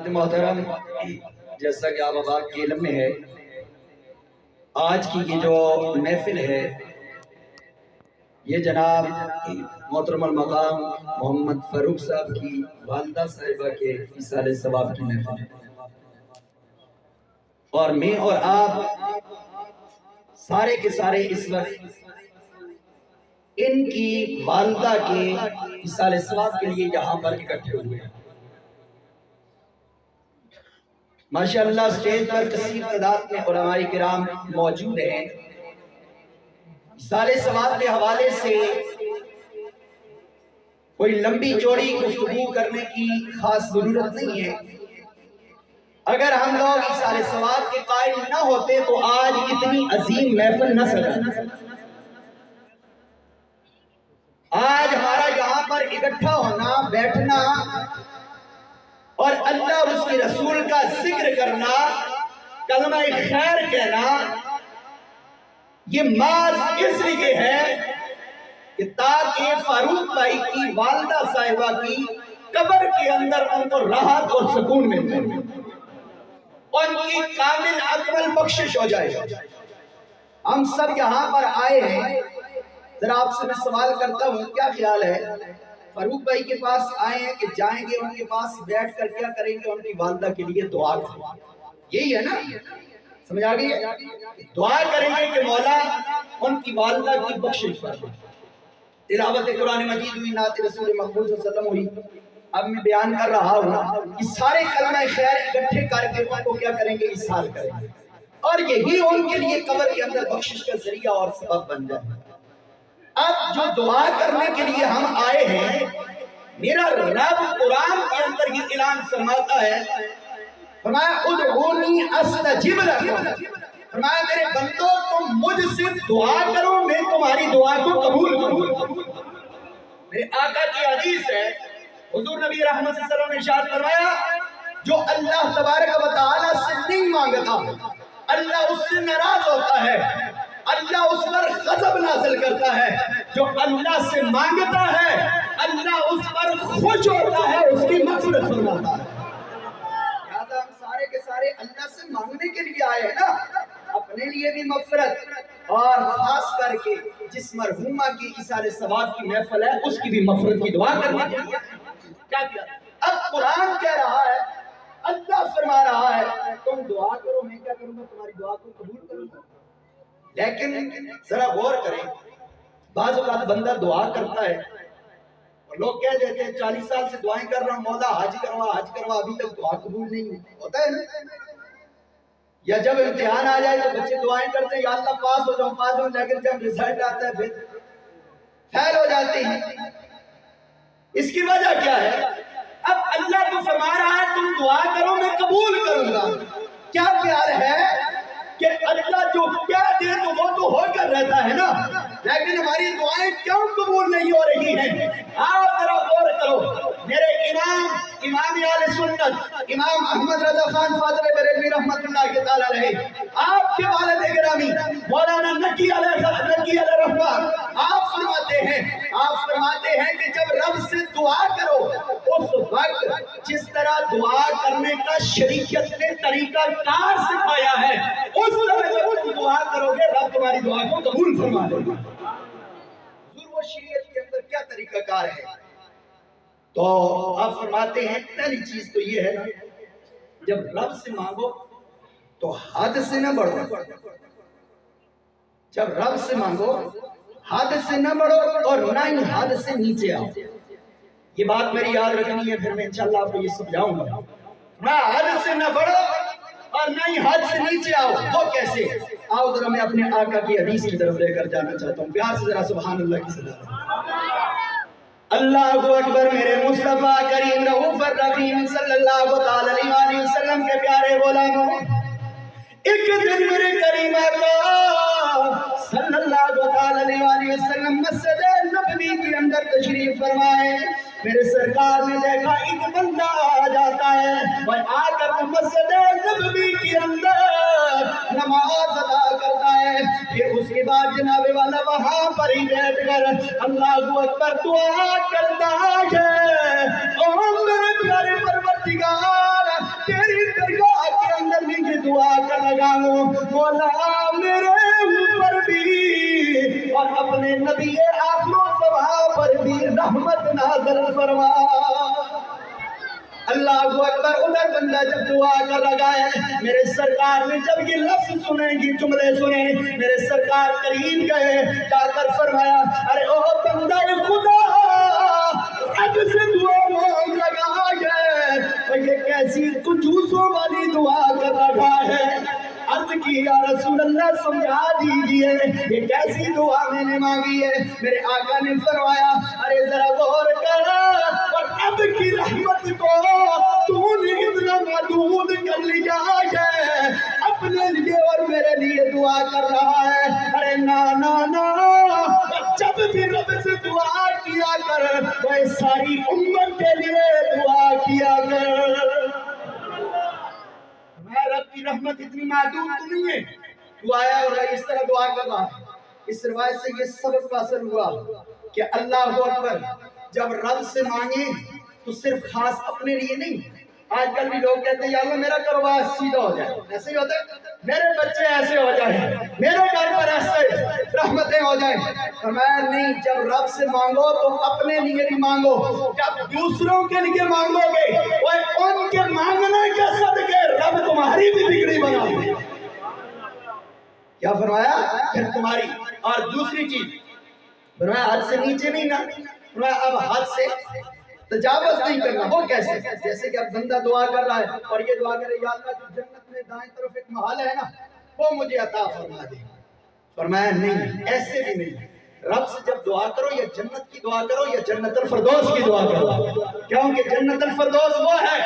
محترم، جیسا کہ آپ اباب کے علم میں ہے، آج کی یہ جو محفل ہے یہ جناب محترم المقام محمد فاروق صاحب کی والدہ صاحبہ کے ایصال ثواب کی محفل ہے، اور میں اور آپ سارے کے سارے اس وقت ان کی والدہ کے ایصال ثواب کے لیے یہاں پر اکٹھے ہوئے ہیں۔ ماشاءاللہ اسٹیج پر کثیر تعداد میں علماء کرام موجود ہیں۔ ایصال ثواب کے حوالے سے کوئی لمبی چوڑی گفتگو کرنے کی خاص ضرورت نہیں ہے۔ اگر ہم لوگ ایصال ثواب کے قائل نہ ہوتے تو آج اتنی عظیم محفل نہ سجاتے۔ آج ہمارا یہاں پر اکٹھا ہونا، بیٹھنا اور اللہ اور اس کے رسول کا ذکر کرنا، کلمہ خیر کہنا، یہ محض اس لیے ہے کہ تاکہ فاروق بھائی کی والدہ صاحبہ کی قبر کے اندر ان کو راحت اور سکون مل جائے، ان کی کامل اکمل بخشش ہو جائے۔ ہم سب یہاں پر آئے ہیں، ذرا آپ سے میں سوال کرتا ہوں، کیا خیال ہے فاروق بھائی کے پاس آئے ہیں کہ جائیں گے ان کے پاس بیٹھ کر کیا کریں گے؟ ان کی والدہ کے لیے دعا کریں، یہی ہے نا؟ سمجھ آ گئی ہے؟ دعا کریں گے کہ مولا ان کی والدہ کی بخشش فرما۔ تلاوت قرآن مجید ہوئی، نعت رسول مقبول صلی اللہ علیہ وسلم ہوئی، اب میں بیان کر رہا ہوں کہ سارے کلمہ خیر اکٹھے کر کے ان کو کیا کریں گے؟ ایصال کریں گے، اور یہی ان کے لیے قبر کے اندر بخشش کا ذریعہ اور سبب بن جائے۔ اب جو دعا کرنے کے لیے ہم آئے ہیں، میرا رب قرآن کے اندر یہ اعلان فرماتا ہے، فرمایا ادعونی استجب لکم، فرمایا میرے بندو تم مجھ سے دعا کرو، میں تمہاری دعا کو قبول کروں۔ میرے آقا کی حدیث ہے، حضور نبی رحمت صلی اللہ علیہ وسلم نے ارشاد فرمایا، جو اللہ تبارک و تعالیٰ سے نہیں مانگتا اللہ اس سے ناراض ہوتا ہے، اللہ اس پر غضب نازل کرتا ہے، جو اللہ سے مانگتا ہے اللہ اس پر خوش ہوتا ہے، اس کی مغفرت فرماتا ہے۔ لہذا ہم سارے کے سارے اللہ سے مانگنے کے لیے آئے ہیں نا، اپنے لیے بھی مغفرت، اور خاص کر کے جس مرحومہ کی ایصال ثواب کی محفل ہے اس کی بھی مغفرت کی دعا کرنے کے لیے کیا کیا؟ اب قرآن کہہ رہا ہے، اللہ فرما رہا ہے تم دعا کرو، میں کیا کروں گا؟ تمہاری دعا کو قبول کروں گا۔ لیکن ذرا غور کریں، بعض اوقات بندہ دعا کرتا ہے اور لوگ کہہ دیتے ہیں 40 سال سے دعائیں کر رہا ہوں مولا حج کروا ابھی تک دعا قبول نہیں ہوتا ہے نا؟ یا جب امتحان آ جائے تو بچے دعائیں کرتے ہیں یا اللہ پاس ہو جاؤں، لیکن جب رزلٹ آتا ہے پھر فیل ہو جاتے ہیں۔ اس کی وجہ کیا ہے؟ اب اللہ تو فرما رہا ہے تم دعا کرو میں قبول کروں گا۔ کیا خیال ہے کہ اللہ جو کہہ دے تو وہ تو ہو کر رہتا ہے نا، لیکن ہماری دعائیں کیوں قبول نہیں ہو رہی ہیں؟ آپ ذرا غور کرو۔ میرے امام اہل سنت امام احمد رضا خان فاضل بریلوی رحمت اللہ کے تعالیٰ علیہ، آپ کے والد گرامی مولانا نقی علیہ رحمت، آپ فرماتے ہیں کہ جب رب سے دعا کرو اس وقت جس طرح دعا کرنے کا شریعت نے طریقہ کار سکھایا ہے اس طرح جب تم دعا کرو گے رب تمہاری دعا کو قبول فرما دے گا۔ حضور وہ شریعت کے اندر کیا طریقہ کار ہے؟ تو آپ فرماتے ہیں پہلی چیز تو یہ ہے نا، جب رب سے مانگو تو حد سے نہ بڑھو، جب رب سے مانگو حد سے نہ بڑھو اور نہ ہی حد سے نیچے آؤ۔ یہ بات میری یاد رکھنی ہے، پھر میں انشاءاللہ آپ کو یہ سمجھاؤں گا۔ نہ حد سے نہ بڑھو اور نہ ہی حد سے نیچے آؤ، وہ کیسے؟ آؤ ذرا میں اپنے آقا کی حدیث کی طرف لے کر جانا چاہتا ہوں، پیار سے ذرا سبحان اللہ کی صدا۔ اللہ اکبر، میرے مصطفیٰ کریم رؤوف الرحیم صلی اللہ علیہ وسلم کے پیارے غلاموں، ایک دن میرے کریم آقا صلی اللہ علیہ وسلم مسجد نبوی کے اندر تشریف فرمائے۔ میرے سرکار نے دیکھا ایک بندہ آ جاتا ہے اور آ کر مسجد نبوی کے اندر نماز ادا کرتا ہے، پھر اس کے بعد جناب والا وہاں پر ہی بیٹھ کر اللہ اکبر دعا کرتا ہے، او میرے پیارے پروردگار دعا کر لگا ہوں مولا میرے اوپر بھی اور اپنے نبی آخر الزمان پر بھی رحمت نازل فرما۔ اللہ اکبر۔ ادھر بندہ جب دعا کر لگا ہے، میرے سرکار نے جب یہ لفظ سنے، یہ جملے سنے، میرے سرکار قریب گئے، جا کر فرمایا ارے او بندہ خدا اب سے دعا مانگ لگا ہے، اور یہ کیسی کنجوسوں والی دعا کر رہا ہے۔ عرض کی یا رسول اللہ سمجھا دیجئے یہ کیسی دعا میں نے مانگی ہے؟ میرے آقا نے فرمایا ارے ذرا غور کر، اور اب کی رحمت کو تو نے اتنا محدود کر لیا ہے، اپنے لیے اور میرے لیے دعا کر رہا ہے۔ ارے نا نا نا، جب بھی رب سے دعا کیا کر وہ ساری امت کے لیے دعا کیا کر۔ رب کی رحمت اتنی محدود تو نہیں ہے، تو آیا اور اس طرح دعا کر رہا ہے۔ اس روایت سے یہ سبق حاصل ہوا کہ اللہ اکبر جب رب سے مانگے تو صرف خاص اپنے لیے نہیں۔ آج کل بھی لوگ کہتے ہیں یا اللہ میرا کاروبار سیدھا ہو جائے، ایسے ہی ہوتا ہے، میرے بچے ایسے ہو جائیں، میرے گھر پر ایسے رحمتیں ہو جائیں۔ فرمایا نہیں، جب رب سے مانگو تو اپنے لیے بھی مانگو، جب دوسروں کے لیے مانگو گے وہ ان کے مانگنے کے صدقے رب تمہاری بھی بگڑی بنا دے۔ کیا فرمایا؟ پھر تمہاری۔ اور دوسری چیز فرمایا حد سے نیچے نہیں نا، فرمایا اب حد سے تجاوز نہیں کرنا۔ وہ کیسے؟ جیسے کہ اب بندہ دعا کر رہا ہے اور یہ دعا کرے یا اللہ جو جنت میں دائیں طرف ایک محل ہے نا وہ مجھے عطا فرما دے۔ فرمایا نہیں، ایسے بھی نہیں۔ رب سے جب دعا کرو یا جنت کی دعا کرو یا جنت الفردوس کی دعا کرو، کیونکہ جنت الفردوس وہ ہے،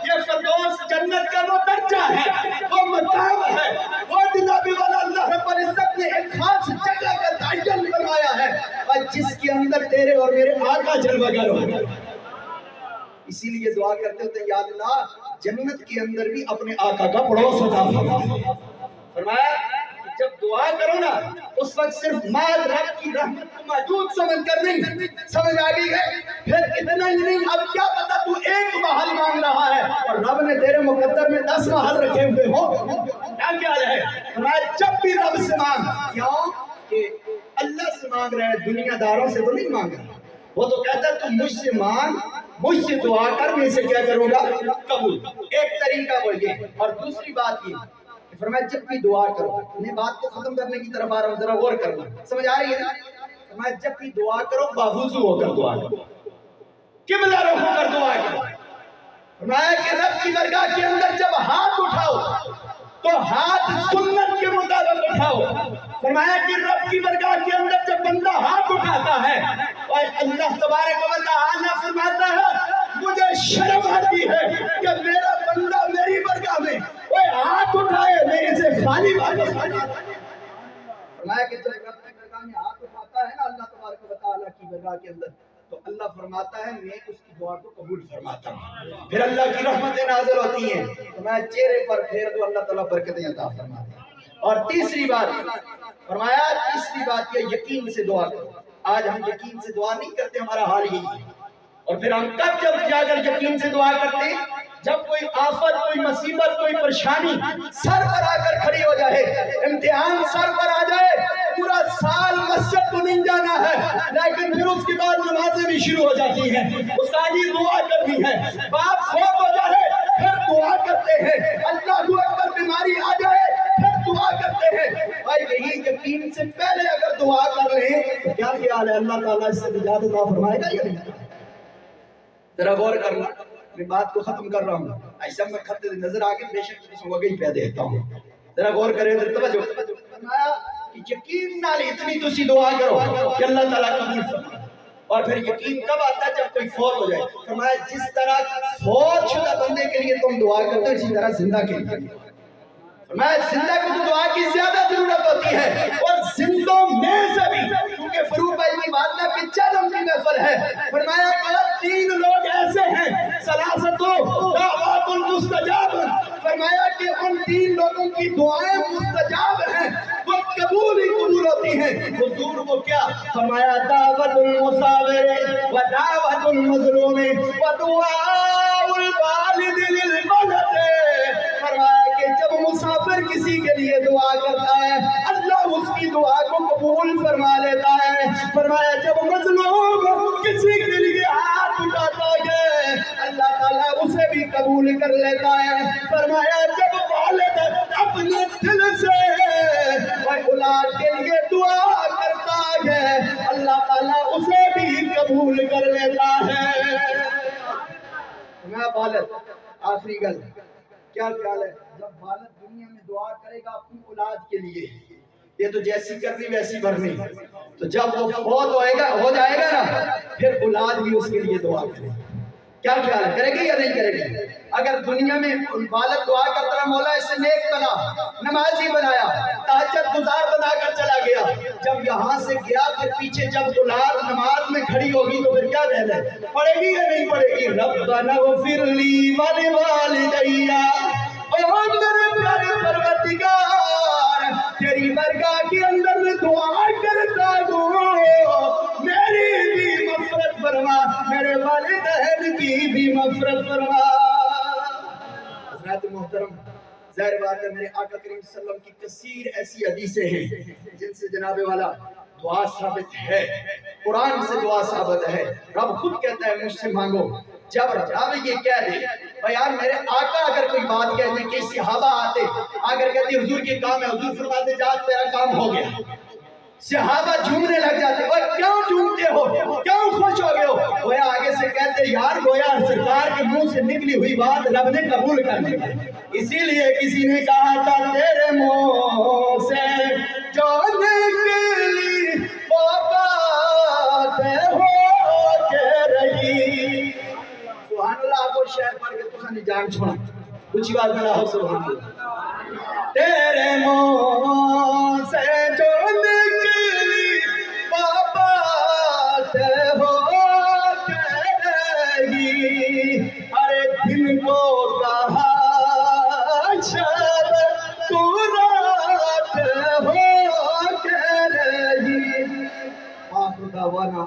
یہ فردوس جنت کا وہ درجہ ہے، وہ مقام ہے، وہ جناب والا اللہ رب العزت نے ایک خاص جگہ کا تعین فرمایا ہے اور جس کے اندر تیرے اور میرے آقا جلوہ گر ہوگا۔ اسی لیے دعا کرتے ہوتے ہیں یا اللہ جنت کے اندر بھی اپنے آقا کا پڑوس عطا فرما۔ فرمایا جب دعا کرو نا اس وقت صرف مال رب کی رحمت کو موجود سمجھ کر نہیں، سمجھ آگئی ہے؟ پھر اتنا ہی نہیں، اب کیا پتا تو ایک محل مانگ رہا ہے اور رب نے تیرے مقدر میں 10 محل رکھے ہوئے ہو، کیا ہے؟ فرمایا جب بھی رب سے مانگ، کیوں کہ اللہ سے مانگ رہے ہیں، دنیا داروں سے تو نہیں مانگ رہا۔ وہ تو کہتا ہے تم مجھ سے مانگ، مجھ سے دعا کر، میں سے کیا کروں گا؟ قبول۔ ایک طریقہ وہ یہ، اور دوسری بات یہ فرمایا جب بھی دعا کرو، میں بات کو ختم کرنے کی طرف آ رہا ہوں، ذرا غور کرنا، سمجھ آ رہی ہے نا؟ فرمایا جب بھی دعا کرو باوضو ہو کر دعا کرو، قبلہ رخ ہو کر دعا کرو۔ فرمایا کہ رب کی درگاہ کے اندر جب ہاتھ اٹھاؤ تو ہاتھ سنت کے مطابق اٹھاؤ۔ فرمایا کہ رب کی درگاہ کے اندر جب بندہ ہاتھ اٹھاتا ہے اور اللہ تبارک و تعالی فرماتا ہے مجھے شرم آتی ہے کہ میرا بندہ میری درگاہ میں وہ ہاتھ اٹھائے میرے سے خالی واپس آ جائے۔ فرمایا کہ جب رب کی درگاہ میں ہاتھ اٹھاتا ہے نا اللہ تبارک و تعالی کی درگاہ کے اندر تو اللہ فرماتا ہے میں اس کی دعا کو قبول فرماتا ہوں، پھر اللہ کی رحمتیں نازل ہوتی ہیں، فرمایا چہرے پر پھیر دو اللہ تعالیٰ برکتیں عطا فرماتا ہے۔ اور تیسری بات فرمایا، تیسری بات یہ یقین سے دعا کرو۔ آج ہم یقین سے دعا نہیں کرتے، ہمارا حال یہی ہے۔ اور پھر ہم کب جب جا کر یقین سے دعا کرتے ہیں؟ جب کوئی آفت، کوئی مصیبت، کوئی پریشانی سر پر آ کر کھڑی ہو جائے، امتحان سر پر آ جائے، پورا سال مسجد کو نہیں جانا ہے لیکن پھر اس کے بعد نمازیں بھی شروع ہو جاتی ہیں، استادی دعا کرنی ہے، باپ فوت ہو جائے پھر دعا کرتے ہیں، اللہ اکبر بیماری آ جائے پھر دعا کرتے ہیں۔ بھائی یہی یقین سے پہلے اگر دعا کر لیں تو کیا خیال ہے اللہ تعالیٰ اس سے نجات عطا فرمائے گا یا نہیں؟ ذرا غور کرنا، میں بات کو ختم کر رہا ہوں، ایسا میں خط نظر آگے بے شک اس وگئی پہ دیتا ہوں، ذرا غور کریں، ذرا توجہ۔ فرمایا کہ یقین نال اتنی دوسری دعا کرو کہ اللہ تعالیٰ قبول فرمائے۔ اور پھر یقین کب آتا ہے؟ جب کوئی فوت ہو جائے۔ فرمایا جس طرح فوت شدہ بندے کے لیے تم دعا کرتے ہو اسی طرح زندہ کے لیے۔ فرمایا زندہ کو تو دعا کی زیادہ ضرورت ہوتی ہے، اور زندوں میں سے بھی، کیونکہ فروغ بھائی کی والدہ کی چلم کی محفل ہے۔ فرمایا کہ 3 لوگ ایسے ہیں ثلاثتو دعوات المستجاب، فرمایا کہ ان 3 لوگوں کی دعائیں مستجاب ہیں، وہ قبول ہی قبول ہوتی ہیں۔ حضور وہ کیا؟ فرمایا دعوت المصابر و دعوت المظلوم و دعاء الوالد للولد۔ فرمایا کہ جب مسافر کر لیتا ہے. فرمایا جب والد اپنے دل سے اولاد کے لیے دعا کرتا ہے اللہ تعالیٰ اسے بھی قبول کر لیتا ہے. میں والد آخری گل کیا خیال ہے جب والد دنیا میں دعا کرے گا اپنی اولاد کے لیے یہ تو جیسی کرنی ویسی بھرنی تو جب وہ فوت ہو جائے گا نا پھر اولاد بھی اس کے لیے دعا کرے. کیا خیال ہے کرے گی یا نہیں کرے گی؟ اگر دنیا میں والد دعا کرتا رہا مولا اسے نیک بنا نمازی بنایا تہجد گزار بنا کر چلا گیا جب یہاں سے گیا پھر پیچھے جب اولاد نماز میں کھڑی ہوگی تو پھر کیا کہنا ہے پڑھے گی یا نہیں پڑھے گی؟ ربنا اغفر لی ولوالدی او میرے پیارے پروردگار تیری برگاہ کے اندر میں دعا کرتا ہوں میری بھی مغفرت فرما میرے والدین کی بھی مغفرت فرما. حضرات محترم ظاہر بات ہے میرے آقا کریم صلی اللہ علیہ وسلم کی کثیر ایسی حدیثیں ہیں جن سے جناب والا دعا ثابت ہے قرآن سے دعا ثابت ہے. رب خود کہتا ہے مجھ سے مانگو. جب رب یہ کہہ دے بیان میرے آقا اگر کوئی بات کہتے کہ صحابہ آتے اگر کہتے حضور کی کام ہے حضور فرماتے جا تیرا کام ہو گیا. صحابہ جھومنے لگ جاتے اور کیوں جھومتے ہو کیوں خوش ہو گئے ہو گویا آگے سے کہتے یار گویا سرکار کے منہ سے نکلی ہوئی بات رب نے قبول کر لی. اسی لیے کسی نے کہا تھا تیرے منہ سے جو نکلی وہ بات ہو کے رہی. سبحان اللہ آپ کو شعر پڑھ کے تسا نہیں جان چھوڑا کچھ ہی بات بنا ہو سبحان اللہ. تیرے منہ سے جو نکلی وہ بات ہو کے رہی ارے دن کو کہا شب تو رات ہو کے رہی. آخر دعوانا